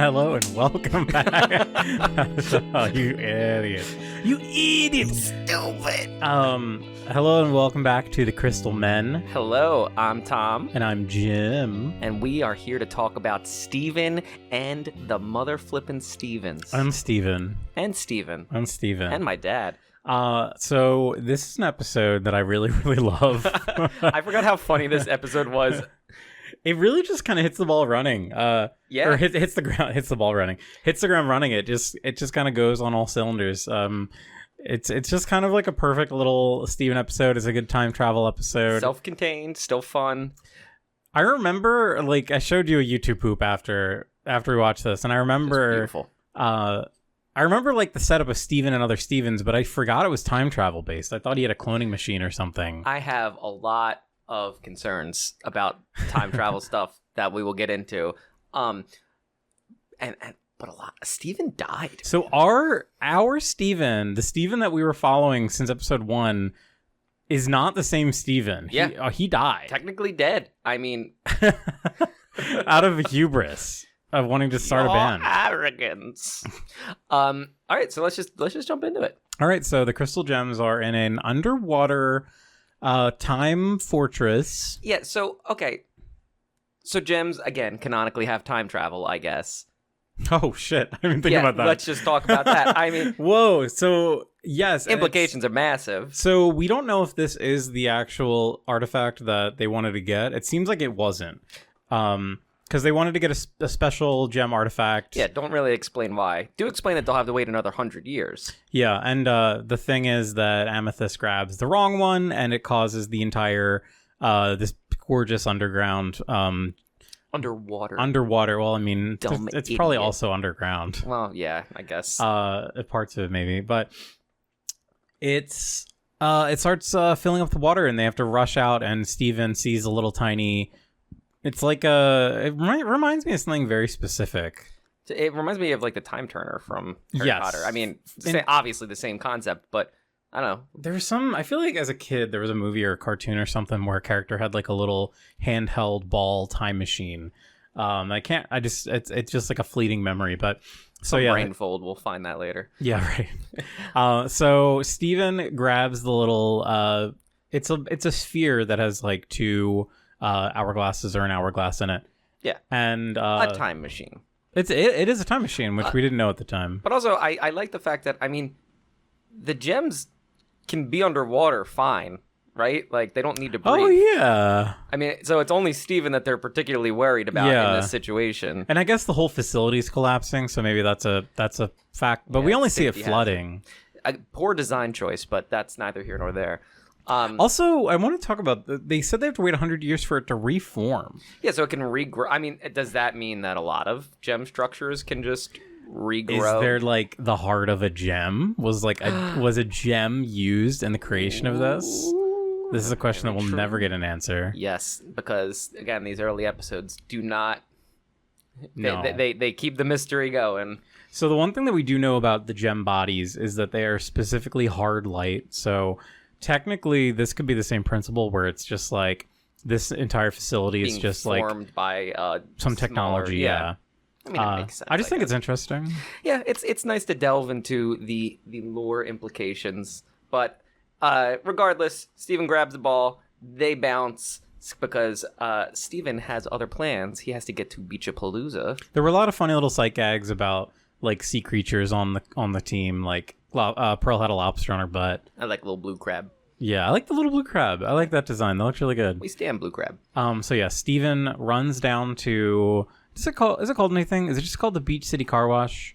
Hello and welcome back. Oh, you idiot. You idiot. Stupid. Hello and welcome back to the Crystal Men. Hello, I'm Tom. And I'm Jim. And we are here to talk about Steven and the mother flippin' Stevens. I'm Steven. And Steven. I'm Steven. And my dad. So this is an episode that I really, really love. I forgot how funny this episode was. It really just kind of hits the ball running. Yeah. Or hits the ground, hits the ball running. Hits the ground running. It just kind of goes on all cylinders. It's just kind of like a perfect little Steven episode. It's a good time travel episode. Self-contained, still fun. I remember, like, I showed you a YouTube poop after we watched this, and I remember, beautiful. I remember like the setup of Steven and other Stevens, but I forgot it was time travel based. I thought he had a cloning machine or something. I have a lot of concerns about time travel stuff that we will get into. But a lot. Steven died. So our Steven, the Steven that we were following since episode 1, is not the same Steven. Yeah. He died. Technically dead. I mean, out of hubris of wanting to start a band. Arrogance. All right, so let's just jump into it. All right, so the crystal gems are in an underwater time fortress. Yeah, so okay. So gems again canonically have time travel, I guess. Oh shit. I didn't think about that. Let's just talk about that. I mean, whoa, so yes, implications are massive. So we don't know if this is the actual artifact that they wanted to get. It seems like it wasn't. Because they wanted to get a special gem artifact. Yeah, don't really explain why. Do explain that they'll have to wait another 100 years. Yeah, and the thing is that Amethyst grabs the wrong one, and it causes the entire, this gorgeous underground... Underwater. Well, I mean, it's probably also underground. Well, yeah, I guess. Parts of it maybe, but it starts filling up the water, and they have to rush out, and Steven sees a little tiny... It's like it reminds me of something very specific. It reminds me of like the Time Turner from Harry Potter. I mean, obviously the same concept, but I don't know. There's some. I feel like as a kid there was a movie or a cartoon or something where a character had like a little handheld ball time machine. It's just like a fleeting memory, but so yeah. Brain fold. We'll find that later. Yeah, right. So Steven grabs the little. It's a sphere that has like two. Hourglasses or an hourglass in it. Yeah. And a time machine. It is a time machine, which we didn't know at the time. But also I like the fact that, I mean, the gems can be underwater fine, right? Like they don't need to breathe. Oh yeah. I mean, so it's only Steven that they're particularly worried about in this situation. And I guess the whole facility's collapsing, so maybe that's a fact. But we only see it flooding. Poor design choice, but that's neither here nor there. Also, I want to talk about, they said they have to wait 100 years for it to reform. Yeah, so it can regrow. I mean, does that mean that a lot of gem structures can just regrow? Is there like the heart of a gem? Was a gem used in the creation of this? This is a question that will never get an answer. Yes, because again, these early episodes do not. No. They keep the mystery going. So the one thing that we do know about the gem bodies is that they are specifically hard light. So technically, this could be the same principle where it's just like this entire facility is just like formed by some technology. Yeah. I mean, it makes sense. I just think it's interesting. Yeah, it's nice to delve into the lore implications. But regardless, Steven grabs the ball. They bounce because Steven has other plans. He has to get to Beachapalooza. There were a lot of funny little sight gags about like sea creatures on the team, like. Pearl had a lobster on her butt. I like little blue crab. Yeah, I like the little blue crab. I like that design. That looks really good. We stand blue crab. So yeah, Steven runs down to... Is it called anything? Is it just called the Beach City Car Wash?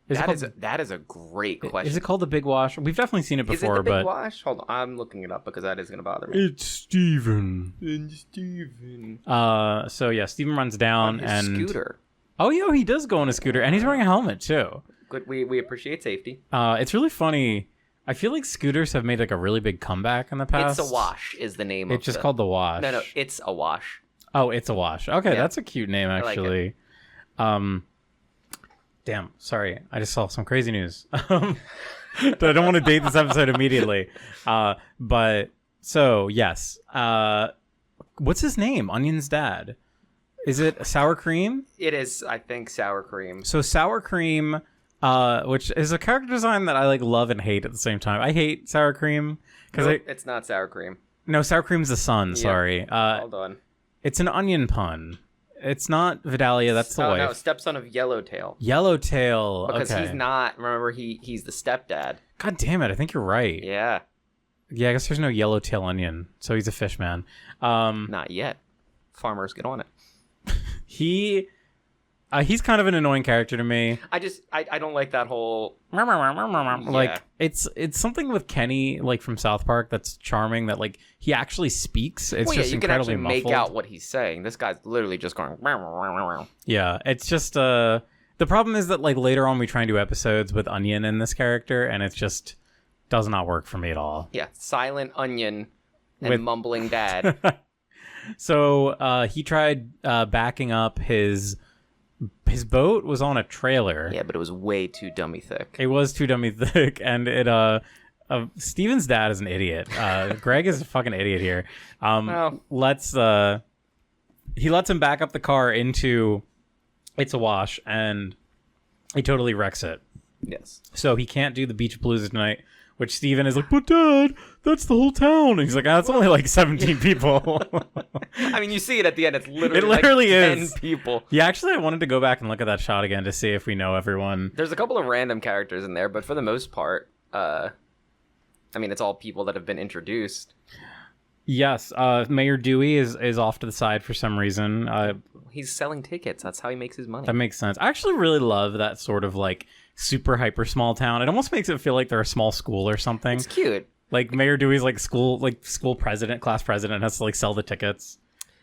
That is a great question. Is it called the Big Wash? We've definitely seen it before, is it the Big but... Wash? Hold on, I'm looking it up because that is going to bother me. It's Steven. So yeah, Steven runs down on his and... scooter. Oh yeah, he does go on a scooter, and he's wearing a helmet too. Good. We appreciate safety. It's really funny. I feel like scooters have made like a really big comeback in the past. It's a Wash is the name. It's just called the Wash. No, it's a Wash. Oh, it's a Wash. Okay, yeah. That's a cute name actually. Damn, sorry, I just saw some crazy news. I don't want to date this episode immediately. But so yes, what's his name? Onion's dad. Is it sour cream? It is, I think, sour cream. So sour cream, which is a character design that I like love and hate at the same time. I hate sour cream because It's not sour cream. no, sour cream's the sun. Sorry, Hold on. it's an onion pun. It's not Vidalia. That's the wife. No, stepson of Yellowtail. Yellowtail. Because okay. he's not. Remember, he's the stepdad. God damn it! I think you're right. Yeah. Yeah, I guess there's no Yellowtail onion, so he's a fish man. Not yet. Farmers, get on it. He's kind of an annoying character to me. I don't like that whole. Like it's something with Kenny, like from South Park, that's charming. That like he actually speaks. It's just you can incredibly actually muffled. make out what he's saying. This guy's literally just going. Yeah, it's just the problem is that like later on we try and do episodes with Onion in this character, and it just does not work for me at all. Yeah, silent onion and mumbling dad. So he tried backing up his boat was on a trailer. Yeah, but it was way too dummy thick. It was too dummy thick, and it Steven's dad is an idiot. Greg is a fucking idiot here. He lets him back up the car into It's a Wash, and he totally wrecks it. Yes. So he can't do the Beach Blues tonight, which Steven is like, but Dad, that's the whole town. And he's like, it's only like 17 people. I mean, you see it at the end. It's literally, It literally like 10 is. people. Yeah, actually, I wanted to go back and look at that shot again to see if we know everyone. There's a couple of random characters in there, but for the most part, I mean, it's all people that have been introduced. Yes, Mayor Dewey is off to the side for some reason. He's selling tickets. That's how he makes his money. That makes sense. I actually really love that sort of like super hyper small town. It almost makes it feel like they're a small school or something. It's cute. Like Mayor Dewey's like school president, class president, has to like sell the tickets.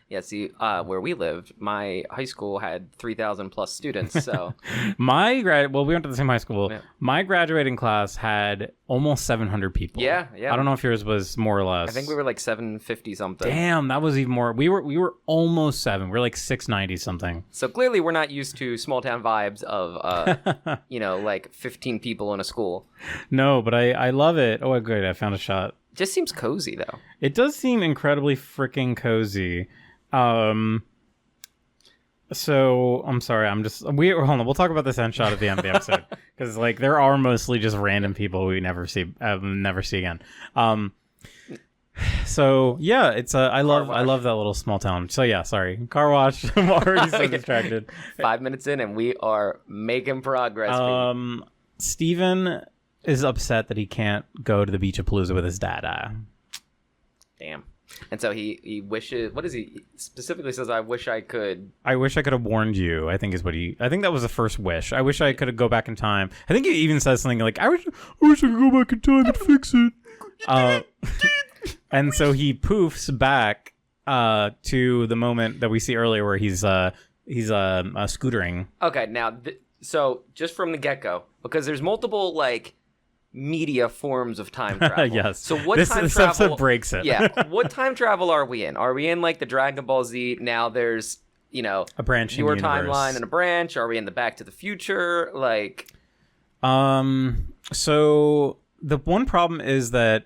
Yeah, see, where we lived, my high school had 3,000 plus students, so... We went to the same high school. Yeah. My graduating class had almost 700 people. Yeah. I don't know if yours was more or less. I think we were like 750 something. Damn, that was even more. We were almost 7. We were like 690 something. So clearly we're not used to small town vibes of, like 15 people in a school. No, but I love it. Oh, good, I found a shot. Just seems cozy, though. It does seem incredibly freaking cozy. So I'm sorry. Hold on. We'll talk about this end shot at the end of the episode because like there are mostly just random people we never see again. So yeah, it's I love that little small town. So yeah, sorry, car wash. I'm already so distracted. 5 minutes in and we are making progress. Steven is upset that he can't go to the Beach of Palooza with his dad. Damn. And so he wishes. What is he specifically says? I wish I could. I wish I could have warned you. I think is what I think that was the first wish. I wish I could go back in time. I think he even says something like, I wish I could go back in time and fix it. And so he poofs back to the moment that we see earlier where he's scootering. Okay, now so just from the get go, because there's multiple like media forms of time travel. Yes. So what this time travel episode breaks it. Yeah. What time travel are we in? Are we in like the Dragon Ball Z? Now there's a branching your universe. timeline and a branch. Are we in the Back to the Future? Like, so the one problem is that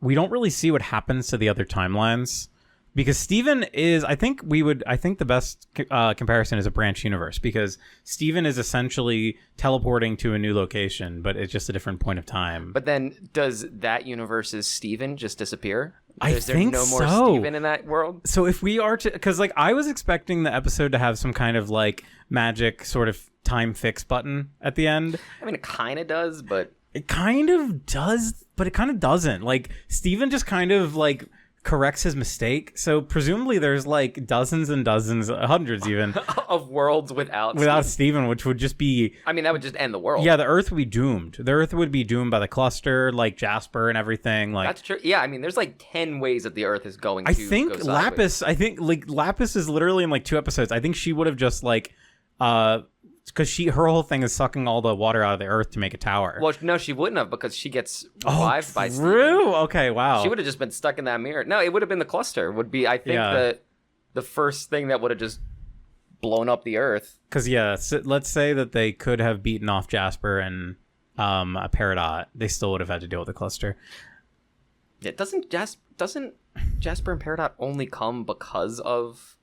we don't really see what happens to the other timelines. Because Steven is, I think the best comparison is a branch universe, because Steven is essentially teleporting to a new location, but it's just a different point of time. But then does that universe's Steven just disappear? Is there no more Steven in that world? So if we are to, because like I was expecting the episode to have some kind of like magic sort of time fix button at the end. I mean, it kind of does, but... It kind of does, but it kind of doesn't. Like Steven just kind of like... corrects his mistake, so presumably there's like dozens and dozens, hundreds even of worlds without Steven, which would just be, I mean, that would just end the world. Yeah, the Earth would be doomed. The Earth would be doomed by the cluster, like Jasper and everything. Like that's true. Yeah, I mean, there's like 10 ways that the Earth is going to I think go sideways. Lapis is literally in like 2 episodes. I think she would have just like because her whole thing is sucking all the water out of the earth to make a tower. Well, no, she wouldn't have, because she gets revived by Steven. True. Okay, wow. She would have just been stuck in that mirror. No, it would have been the cluster. Would be, I think, the first thing that would have just blown up the earth. Because let's say that they could have beaten off Jasper and a Peridot. They still would have had to deal with the cluster. Yeah, doesn't Jasper and Peridot only come because of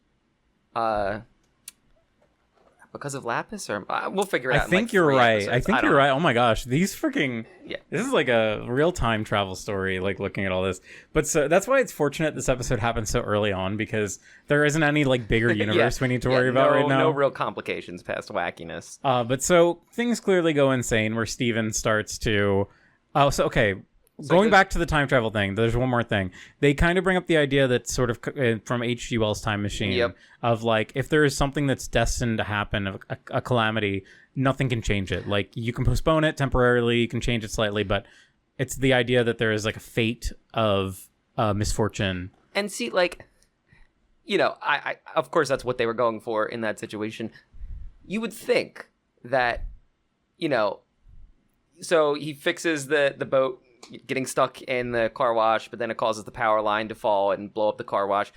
because of Lapis, or we'll figure it out. I think you're right. I think you're right. Oh my gosh, these freaking This is like a real time travel story. Like looking at all this, but so that's why it's fortunate this episode happened so early on because there isn't any like bigger universe we need to worry about right now. No real complications past wackiness. But so things clearly go insane where Steven starts to. Going back to the time travel thing, there's one more thing. They kind of bring up the idea that sort of from H.G. Wells' Time Machine of like, if there is something that's destined to happen, a calamity, nothing can change it. Like, you can postpone it temporarily, you can change it slightly, but it's the idea that there is like a fate of misfortune. And see, like, you know, I of course that's what they were going for in that situation. You would think that, you know, so he fixes the boat getting stuck in the car wash, but then it causes the power line to fall and blow up the car wash.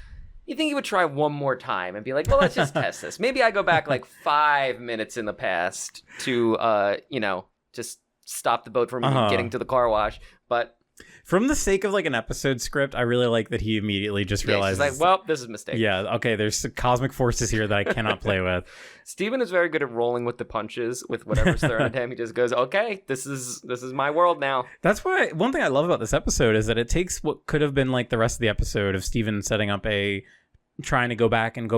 You think he would try one more time and be like, well, let's just test this. Maybe I go back like 5 minutes in the past to, you know, just stop the boat from getting to the car wash. But from the sake of like an episode script, I really like that he immediately just realizes, he's like, well, this is a mistake. Yeah, okay, there's cosmic forces here that I cannot play with. Steven is very good at rolling with the punches with whatever's thrown at him. He just goes, okay, this is my world now. That's why one thing I love about this episode is that it takes what could have been like the rest of the episode of Steven setting up trying to go back and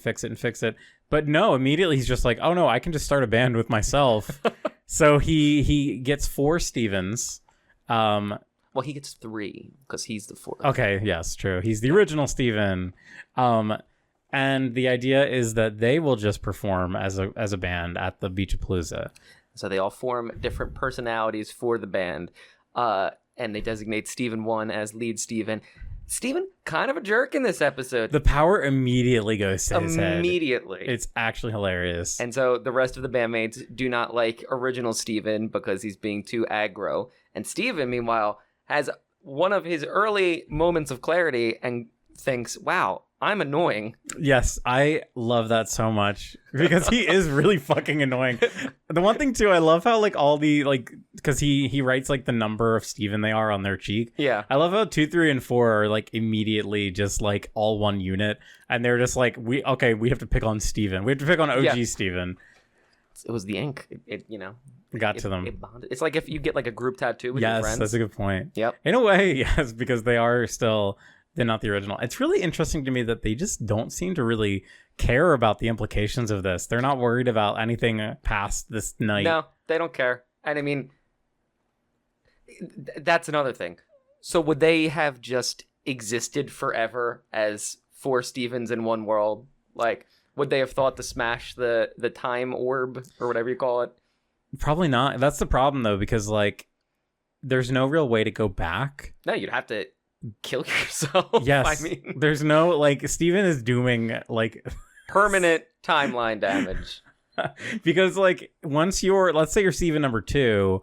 fix it. But no, immediately he's just like, oh no, I can just start a band with myself. So he gets 4 Stevens. Well, he gets 3 because he's the 4th. Okay, yes, true. He's the original Steven. And the idea is that they will just perform as a band at the Beachapalooza. So they all form different personalities for the band. And they designate Steven 1 as lead Steven. Steven, kind of a jerk in this episode. The power immediately goes to his head. Immediately. It's actually hilarious. And so the rest of the bandmates do not like original Steven because he's being too aggro. And Steven, meanwhile, has one of his early moments of clarity and thinks, wow, I'm annoying. Yes, I love that so much because he is really fucking annoying. The one thing too, I love how like all the like, because he writes like the number of Steven they are on their cheek. Yeah, I love how 2, 3, and 4 are like immediately just like all one unit, and they're just like we have to pick on Steven. We have to pick on OG Steven. It was the ink. It you know. Got to them. It's like if you get like a group tattoo with your friends. Yes, that's a good point. Yep. In a way, yes, because they're not the original. It's really interesting to me that they just don't seem to really care about the implications of this. They're not worried about anything past this night. No, they don't care. And I mean, that's another thing. So would they have just existed forever as 4 Stevens in one world? Like, would they have thought to smash the time orb or whatever you call it? Probably not. That's the problem, though, because, like, there's no real way to go back. No, you'd have to kill yourself. Yes. I mean, there's no, like, Steven is dooming, like... permanent timeline damage. Because, like, once let's say you're Steven number 2,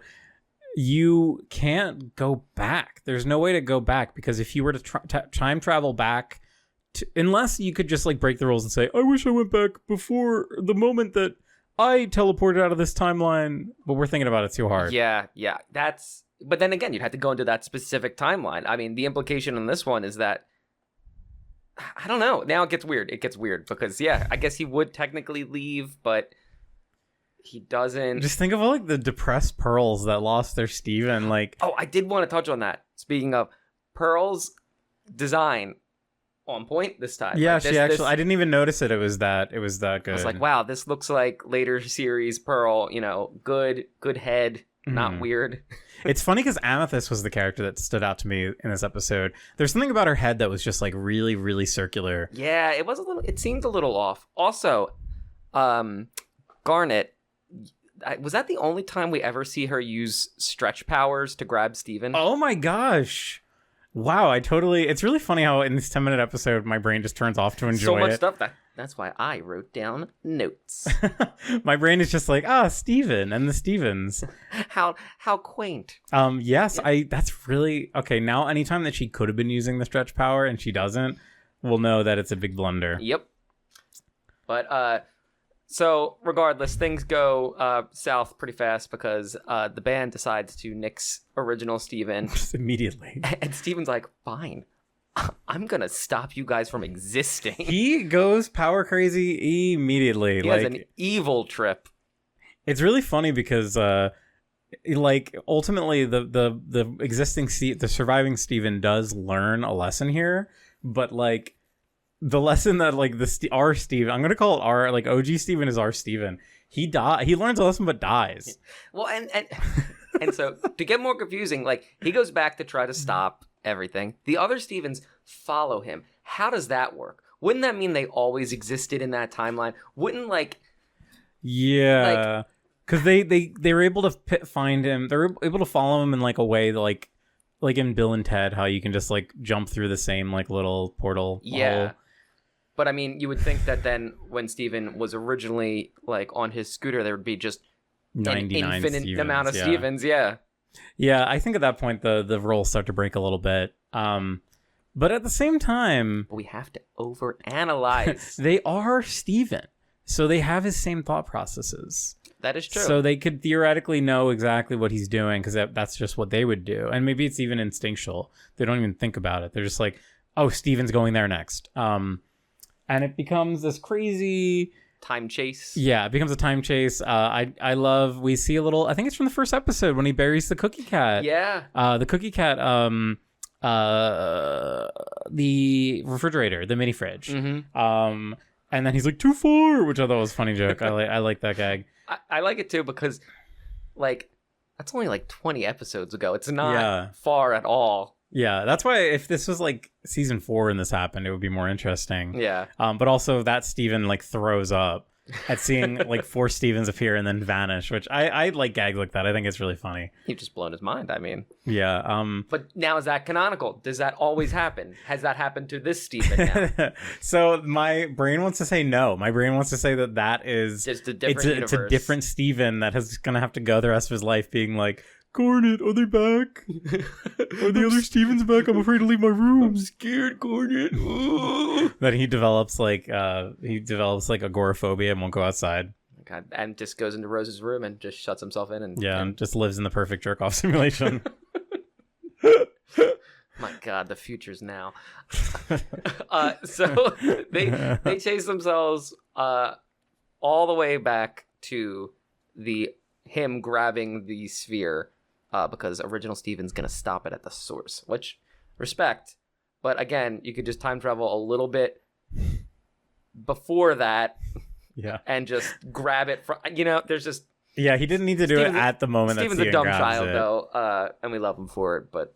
you can't go back. There's no way to go back, because if you were to time travel back, unless you could just, like, break the rules and say, I wish I went back before the moment that I teleported out of this timeline, but we're thinking about it too hard. Yeah. But then again, you'd have to go into that specific timeline. I mean, the implication on this one is that, I don't know. Now it gets weird. It gets weird because, yeah, I guess he would technically leave, but he doesn't. Just think of all, like, the depressed Pearls that lost their Steven. Like, oh, I did want to touch on that. Speaking of Pearl's design. On point this time. Yeah, like I didn't even notice it. It was that good. I was like, wow, this looks like later series Pearl, you know, good head, not weird. It's funny because Amethyst was the character that stood out to me in this episode. There's something about her head that was just like really, really circular. Yeah, it seemed a little off. Also, Garnet, was that the only time we ever see her use stretch powers to grab Steven? Oh my gosh. Wow, it's really funny how in this 10-minute episode, my brain just turns off to enjoy so much it. Stuff that's why I wrote down notes. My brain is just like, Steven and the Stevens. How quaint. Yes, that's really, okay, now anytime that she could have been using the stretch power and she doesn't, we'll know that it's a big blunder. Yep. But, so regardless, things go south pretty fast because the band decides to nix original Steven. Just immediately. And Steven's like, fine, I'm gonna stop you guys from existing. He goes power crazy immediately. He has an evil trip. It's really funny because like ultimately the existing the surviving Steven does learn a lesson here, but like the lesson that like our Steven, I'm gonna call it our like OG Steven is our Steven. He learns a lesson but dies. Well, and so to get more confusing, like he goes back to try to stop everything. The other Stevens follow him. How does that work? Wouldn't that mean they always existed in that timeline? Wouldn't like yeah, because they were able to find him. They're able to follow him in like a way that, like in Bill and Ted, how you can just like jump through the same like little portal. Yeah. hole. But I mean, you would think that then when Steven was originally like on his scooter, there would be just 99 an infinite Stevens, amount of yeah. Stevens. Yeah. Yeah, I think at that point the roles start to break a little bit. But at the same time, We have to overanalyze. they are Steven. So they have his same thought processes. That is true. So they could theoretically know exactly what he's doing because that's just what they would do. And maybe it's even instinctual. They don't even think about it. They're just like, oh, Steven's going there next. And it becomes this crazy time chase. Yeah, it becomes a time chase. I love, we see a little, I think it's from the first episode when he buries the cookie cat. Yeah. The cookie cat, the refrigerator, the mini fridge. Mm-hmm. And then he's like, too far, which I thought was a funny joke. I like that gag. I like it too because, like, that's only like 20 episodes ago. It's not Yeah. far at all. Yeah, that's why if this was like season 4 and this happened, it would be more interesting. Yeah. But also that Steven like throws up at seeing like 4 Stevens appear and then vanish, which I like gags like that. I think it's really funny. You've just blown his mind. I mean. Yeah. But now is that canonical? Does that always happen? Has that happened to this Steven now? So my brain wants to say no. My brain wants to say that is Just a different universe. It's a different Steven that is gonna have to go the rest of his life being like, Garnet, are they back? Are the other Stevens back? I'm afraid to leave my room. I'm scared, Garnet. Then he develops like agoraphobia and won't go outside. God, and just goes into Rose's room and just shuts himself in And just lives in the perfect jerk off simulation. My God, the future's now. So they chase themselves all the way back to him grabbing the sphere because original Steven's gonna stop it at the source, which respect. But again, you could just time travel a little bit before that, and just grab it from. There's just he didn't need to do it at the moment. Steven's a dumb child though, and we love him for it, but.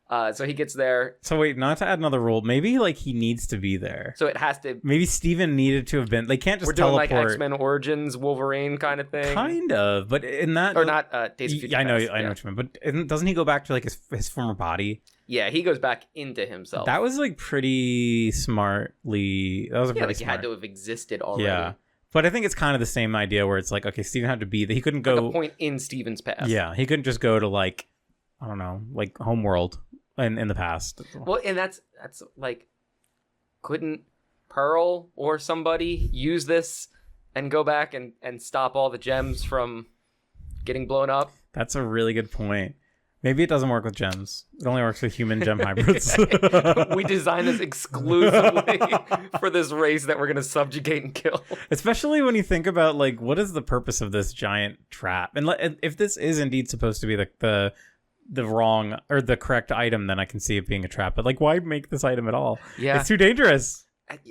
So he gets there. So wait, not to add another rule. Maybe like he needs to be there. So it has to. Maybe Steven needed to have been. They can't just We're doing teleport. like X-Men Origins, Wolverine kind of thing. Kind of, but in that or not Days of Future I know Past, what you mean. But doesn't he go back to like his former body? Yeah, he goes back into himself. That was like pretty smartly. That was pretty like smart. he had to have existed already. Yeah, but I think it's kind of the same idea where it's like, okay, Steven had to be. He couldn't go. Like a point in Steven's past. Yeah, he couldn't just go to like, I don't know, like Homeworld. In the past. Well, and that's like, couldn't Pearl or somebody use this and go back and stop all the gems from getting blown up? That's a really good point. Maybe it doesn't work with gems. It only works with human gem hybrids. We designed this exclusively for this race that we're going to subjugate and kill. Especially when you think about like, what is the purpose of this giant trap? And if this is indeed supposed to be the wrong or the correct item, then I can see it being a trap. But like, why make this item at all? Yeah, it's too dangerous.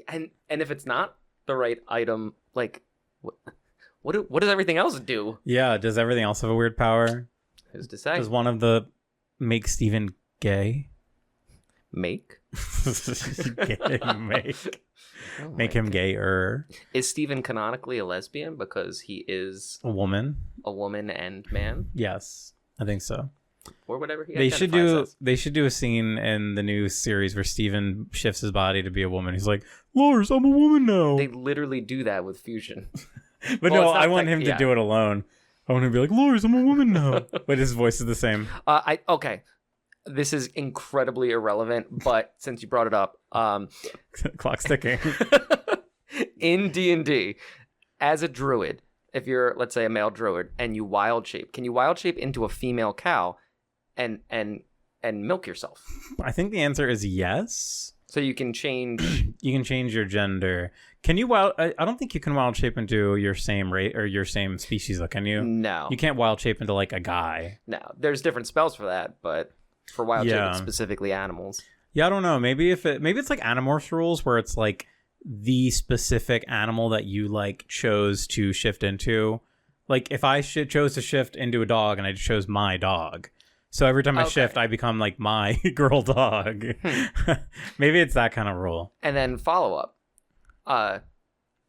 And if it's not the right item, like what does everything else do? Yeah, does everything else have a weird power? Who's to say? Does one of the make Steven gay? Make make him gayer. Is Steven canonically a lesbian because he is a woman and man? Yes, I think so. Or whatever he they should do as. They should do a scene in the new series where Steven shifts his body to be a woman. He's like, Lars, I'm a woman now. They literally do that with fusion. But no, I want him to do it alone. I want him to be like, Lars, I'm a woman now. But his voice is the same. Okay. This is incredibly irrelevant, but since you brought it up, clock's ticking. In D&D, as a druid, if you're, let's say, a male druid and you wild shape, can you wild shape into a female cow and and milk yourself. I think the answer is yes. So you can change. You can change your gender. Can you wild? I don't think you can wild shape into your same race or your same species, though, can you? No. You can't wild shape into like a guy. No. There's different spells for that, but for wild shape, Yeah. it's specifically animals. Yeah, I don't know. Maybe it's like Animorphs rules where it's like the specific animal that you like chose to shift into. Like if I chose to shift into a dog and I just chose my dog. So every time I shift, I become like my girl dog. Maybe it's that kind of rule. And then follow up.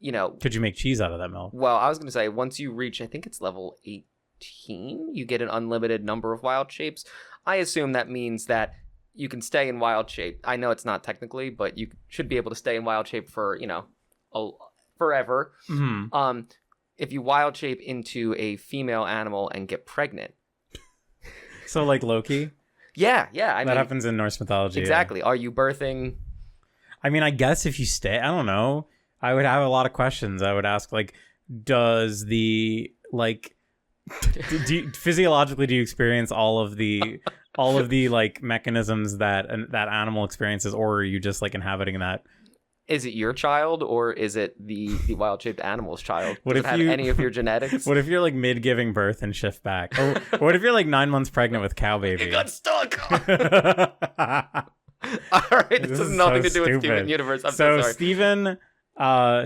Could you make cheese out of that milk? Well, I was going to say, once you reach, I think it's level 18, you get an unlimited number of wild shapes. I assume that means that you can stay in wild shape. I know it's not technically, but you should be able to stay in wild shape for, forever. Mm-hmm. If you wild shape into a female animal and get pregnant. So like Loki? Yeah. That happens in Norse mythology. Exactly. Yeah. Are you birthing? I mean, I guess if you stay, I don't know. I would have a lot of questions. I would ask, like, does the, like, physiologically, do you experience all of the like mechanisms that that animal experiences, or are you just like inhabiting that? Is it your child or is it the wild shaped animal's child? What Does if it have you any of your genetics? What if you're like mid giving birth and shift back? Or what if you're like 9 months pregnant with cow baby? It got stuck. All right, this has nothing to do with Steven Universe. I'm so sorry.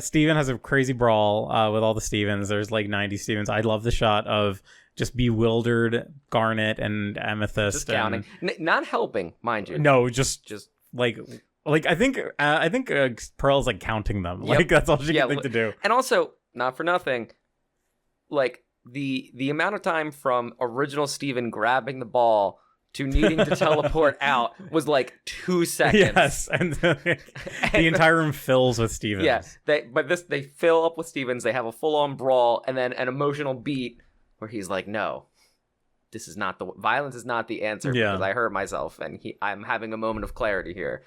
Steven has a crazy brawl with all the Stevens. There's like 90 Stevens. I love the shot of just bewildered Garnet and Amethyst. Just counting, not helping, mind you. No, just like I think Pearl's like counting them. Yep. Like that's all she can think to do. And also, not for nothing, like the amount of time from original Steven grabbing the ball to needing to teleport out was like 2 seconds. Yes, and the entire room fills with Stevens. Yes, they fill up with Stevens. They have a full-on brawl, and then an emotional beat where he's like, "No, this is not violence is not the answer because I hurt myself, and I'm having a moment of clarity here."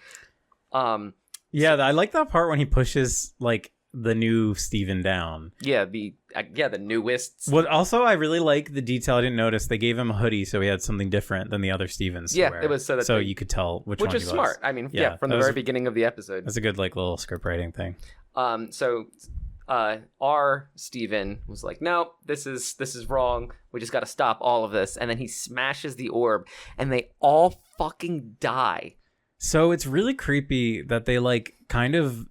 I like that part when he pushes like the new Steven down. Yeah, the newest. Well, also I really like the detail. I didn't notice they gave him a hoodie, so he had something different than the other Stevens. Yeah, to wear. It was so you could tell which one he was. Which is smart. I mean, from the very beginning of the episode. That's a good like little script writing thing. Our Steven was like, "No, this is wrong. We just got to stop all of this." And then he smashes the orb, and they all fucking die. So it's really creepy that they kind of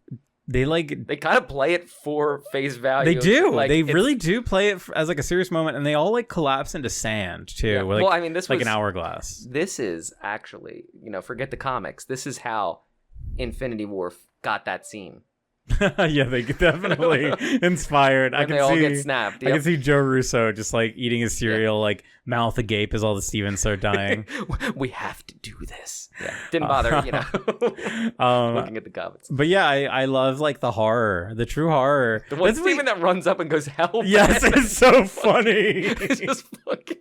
play it for face value. They do. Like, they really do play it as like a serious moment, and they all like collapse into sand too. Yeah. Like, well, I mean, this like was an hourglass. This is actually, forget the comics. This is how Infinity War got that scene. Yeah, they definitely inspired. When they all get snapped. Yep. I can see Joe Russo just like eating his cereal, like mouth agape as all the Stevens start dying. We have to do this. Yeah. Didn't bother, looking at the comics. But yeah, I love like the horror, the true horror. The one Steven that runs up and goes, "Help!" Yes, it's so funny. It's just fucking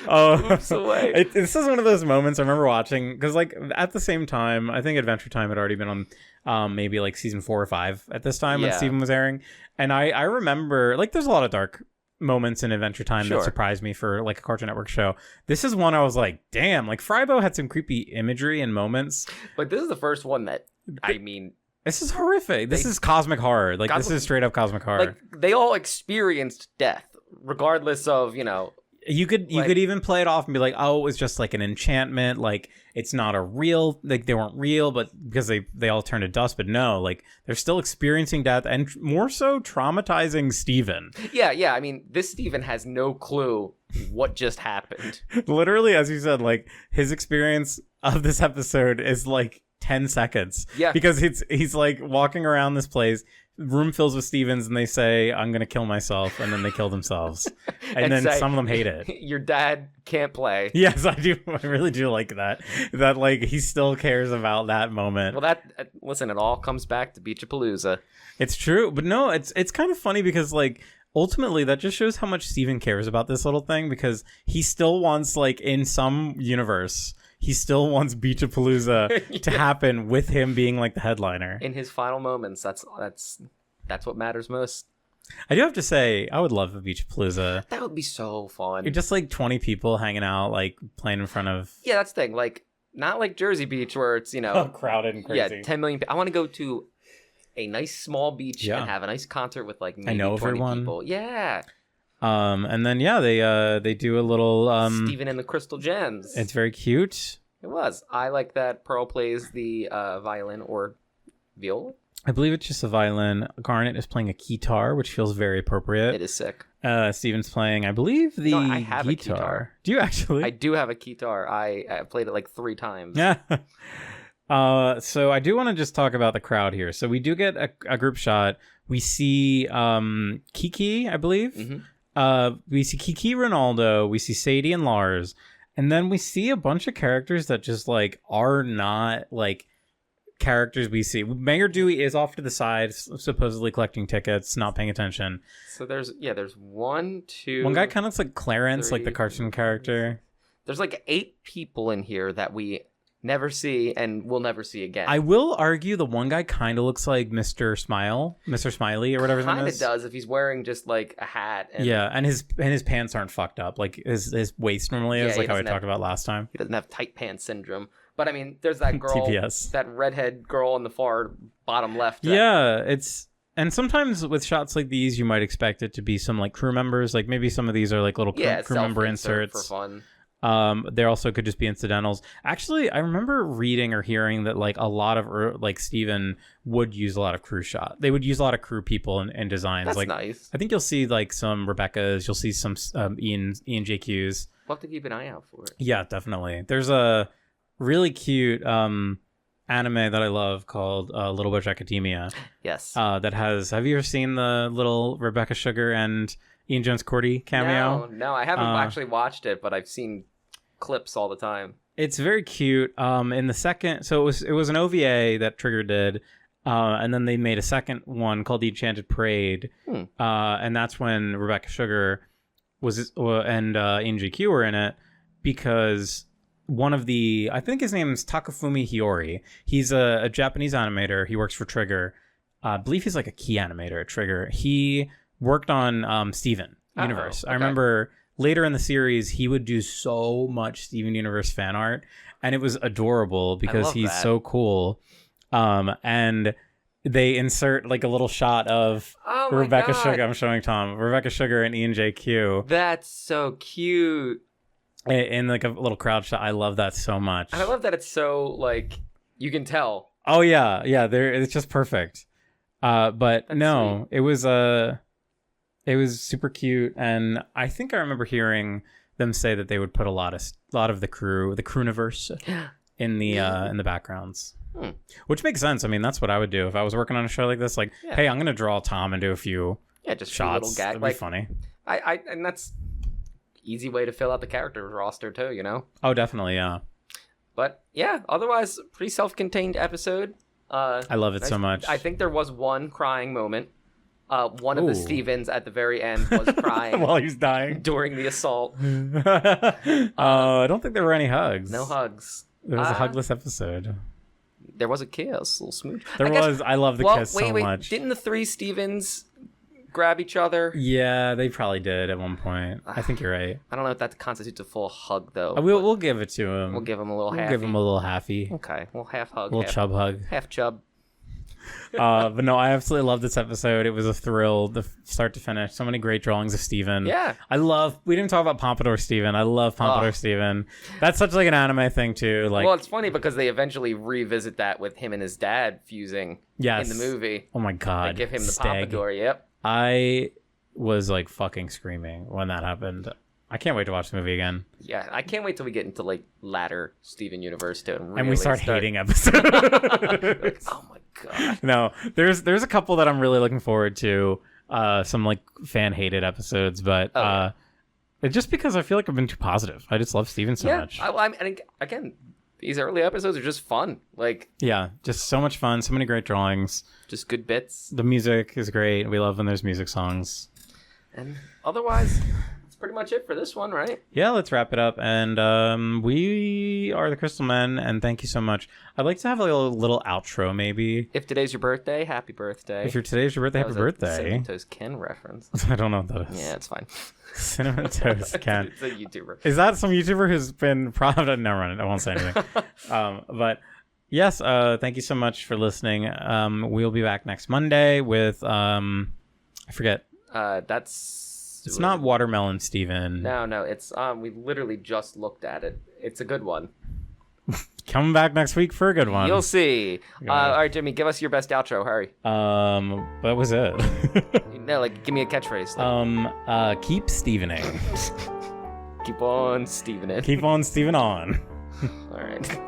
moves away. This is one of those moments I remember watching because like at the same time, I think Adventure Time had already been on maybe like season 4 or 5 at this time when Steven was airing. And I remember like there's a lot of dark moments in Adventure Time that surprised me for like a Cartoon Network show. This is one I was like, damn, like Frybo had some creepy imagery and moments. But this is the first one that, I mean... This is horrific. This is cosmic horror. Like this is straight up cosmic horror. Like they all experienced death, regardless of, You could even play it off and be like, oh, it was just like an enchantment. Like it's not a real, like they weren't real, but because they all turned to dust. But no, like they're still experiencing death and more so traumatizing Steven. Yeah. I mean, this Steven has no clue what just happened. Literally, as you said, like his experience of this episode is like 10 seconds. Yeah. Because he's like walking around this place. Room fills with Stevens and they say, "I'm gonna kill myself," and then they kill themselves. And then some of them hate it. Your dad can't play. Yes, I do. I really do like that like he still cares about that moment. Well, listen, it all comes back to Beachapalooza. It's true, but no, it's kind of funny because like ultimately that just shows how much Steven cares about this little thing, because he still wants, like, in some universe, he still wants Beachapalooza to happen with him being like the headliner in his final moments. That's what matters most. I do have to say, I would love a Beachapalooza. That would be so fun. You're just like 20 people hanging out, like playing in front of. Yeah, that's the thing. Like Not like Jersey Beach where it's, you know, crowded and crazy. Yeah, 10 million. I want to go to a nice small beach and have a nice concert with like maybe 20 everyone. people. Yeah. And then they do a little Steven and the Crystal Gems. It's very cute. It was. I like that Pearl plays the violin or viola. I believe it's just a violin. Garnet is playing a guitar, which feels very appropriate. It is sick. Steven's playing, I believe, the I have guitar. A guitar. Do you actually? I do have a guitar. I played it like 3 times. Yeah. So I do want to just talk about the crowd here. So we do get a group shot. We see Kiki, I believe. Mm-hmm. We see Kiki Ronaldo. We see Sadie and Lars. And then we see a bunch of characters that just like are not like characters we see. Mayor Dewey is off to the side, supposedly collecting tickets, not paying attention. So there's one guy kind of looks like Clarence, 3, like the cartoon character. There's like 8 people in here that we never see and will never see again. I will argue the one guy kind of looks like Mr. Smiley or whatever his name is. Kind of does if he's wearing just like a hat. And and his pants aren't fucked up like his waist normally is, like how we talked about last time. He doesn't have tight pants syndrome. But I mean, there's that girl, TPS. That redhead girl in the far bottom left. And sometimes with shots like these, you might expect it to be some like crew members. Like maybe some of these are like little crew member inserts for fun. There also could just be incidentals. Actually, I remember reading or hearing that like a lot of like Steven would use a lot of crew shot. They would use a lot of crew people in designs. That's like nice. I think you'll see like some Rebecca's. You'll see some Ian JQs. We'll have to keep an eye out for it. Yeah, definitely. There's a really cute anime that I love called Little Witch Academia. Yes. That has. Have you ever seen the little Rebecca Sugar and Ian Jones Cordy cameo? No, I haven't actually watched it, but I've seen clips all the time. It's very cute. In the second, so it was an OVA that Trigger did, and then they made a second one called The Enchanted Parade, and that's when Rebecca Sugar and Ian GQ were in it, because one of the, I think his name is Takafumi Hiyori. He's a Japanese animator. He works for Trigger. I believe he's like a key animator at Trigger. He worked on Steven Universe. Okay. I remember later in the series, he would do so much Steven Universe fan art, and it was adorable because he's so cool. And they insert like a little shot of Rebecca Sugar. I'm showing Tom. Rebecca Sugar and Ian JQ. That's so cute. In like a little crowd shot. I love that so much. And I love that it's so like you can tell. Oh yeah. It's just perfect. But that's no, sweet. It was super cute, and I think I remember hearing them say that they would put a lot of the crewniverse in the backgrounds, which makes sense. I mean, that's what I would do if I was working on a show like this. Like, hey, I'm gonna draw Tom and do a few just shots. Little gag. That'd be funny. And that's easy way to fill out the character roster too, you know? Oh, definitely, yeah. But yeah, otherwise, pretty self-contained episode. I love it so much. I think there was one crying moment. One of the Stevens at the very end was crying while he's dying during the assault. I don't think there were any hugs. No hugs. It was a hugless episode. There was a kiss, a little smooch. I love the kiss so much. Didn't the 3 Stevens grab each other? Yeah, they probably did at one point. I think you're right. I don't know if that constitutes a full hug though. We'll give it to him. We'll give him a little half. Give him a little halfy. Okay, well, half hug. A little chub hug. Half chub. But no, I absolutely love this episode. It was a thrill, the start to finish. So many great drawings of Steven. Yeah. We didn't talk about Pompadour Steven. I love Pompadour Steven. That's such like an anime thing too. Like, well, it's funny because they eventually revisit that with him and his dad fusing in the movie. Oh my God. They give him the Pompadour, yep. I was like fucking screaming when that happened. I can't wait to watch the movie again. Yeah, I can't wait till we get into like latter Steven Universe too, and we start hating episodes. Like, oh my God. No, there's a couple that I'm really looking forward to. Some like fan hated episodes, but it's just because I feel like I've been too positive. I just love Steven so much. I mean, again, these early episodes are just fun. Like, yeah, just so much fun. So many great drawings. Just good bits. The music is great. We love when there's music songs. And otherwise, that's pretty much it for this one, right? Yeah, let's wrap it up. And we are the Crystal Men, and thank you so much. I'd like to have like a little outro, maybe. If today's your birthday, happy birthday. If today's your birthday, happy birthday. Cinnamon Toast Ken reference. I don't know what that is. Yeah, it's fine. Cinnamon Toast Ken. It's a YouTuber. Is that some YouTuber who's been proud of... Never mind, I won't say anything. But yes, thank you so much for listening. We'll be back next Monday with... I forget. It's not Watermelon Steven. No, it's we literally just looked at it. It's a good one. Come back next week for a good one. You'll see. All right, Jimmy, give us your best outro. Hurry. That was it. No, like, give me a catchphrase. Like, keep Stevening. keep on Stevening. Keep on Steven on. All right.